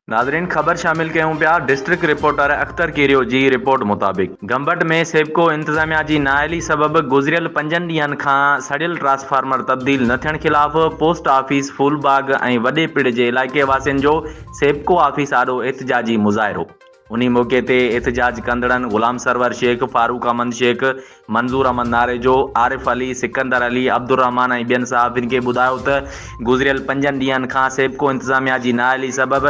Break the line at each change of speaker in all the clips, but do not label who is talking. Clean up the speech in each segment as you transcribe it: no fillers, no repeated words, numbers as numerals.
नाज़रीन, ख़बर शामिल कयूं पिया। डिस्ट्रिक्ट रिपोर्टर अख्तर कीरियो जी रिपोर्ट मुताबिक़ गंबट में सेबको इंतज़ामिया जी नाअहली सबब गुज़िरियल 5 ॾींहनि खां सड़ियल ट्रांसफार्मर तब्दील न थियण ख़िलाफ़ पोस्ट ऑफिस फूलबाग ऐं वॾे पिड़ जे इलाइक़े वासियुनि जो सेबको ऑफिस आॾो एहतिजाजी मुज़ाहिरो। उन्ही मौक़े ते एहतिजाज कंदड़नि ग़ुलाम सरवर शेख, फारूक अहमद शेख, मंज़ूर अहमद नारेजो, आरिफ अली, सिकंदर अली, अब्दुर्रहमान ऐं ॿियनि सहाफ़ियुनि खे ॿुधायो त गुज़िरियल 5 ॾींहनि खां सेबको इंतज़ामिया जी नाअहली सबब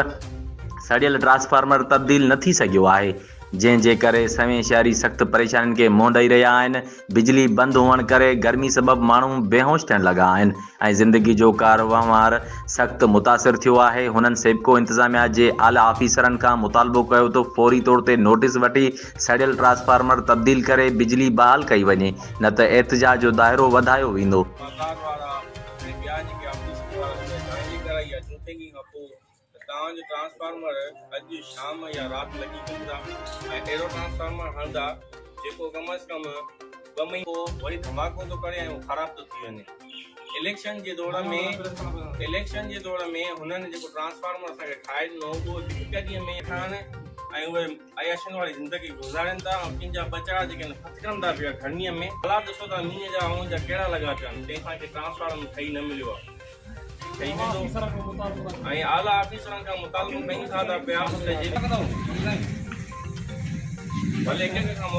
सड़ियल ट्रांसफार्मर तब्दील न थी सघियो आहे, जंहिंजे करे सवें शहरी सख़्त परेशानियुनि खे मुंहुं ॾेई रहिया आहिनि। बिजली बंदि हुअण करे गर्मी सबब माण्हू बेहोश थियण लॻा आहिनि ऐं ज़िंदगी जो कारवंवार सख़्त मुतासिर थियो आहे। हुननि सेबको इंतज़ामिया जे आला ऑफिसरनि खां मुतालबो कयो त फौरी तौर ते नोटिस वठी सड़ियल ट्रांसफार्मर तब्दील करे बिजली बहाल कई वञे, न त एहतिजाज जो दायरो वधायो वेंदो।
तव्हांजो ट्रांसफार्मर अॼु शाम या राति लॻी वेंदा ऐं अहिड़ो ट्रांसफार्मर हणंदा जेको कम अज़ कम 2 महीने पोइ वरी धमाको थो करे ऐं ख़राब थो थी वञे। इलेक्शन जे दौर में हुननि जेको ट्रांसफार्मर असांखे ठाहे ॾिनो उहो हिकु ॾींहं में ठहनि ऐं उहे अयाशनि वारी ज़िंदगी गुज़ारनि था ऐं कंहिंजा बचा जेके फटकनि था पिया गर्मीअ में। हालात ॾिसो था मींहं जा ऐं जा कहिड़ा लॻा पिया आहिनि, तंहिंखां के ट्रांसफार्मर ठही न मिलियो आहे। ऐं आला ऑफिसरनि खां मुतालबो कयूं था पिया भले कंहिं खां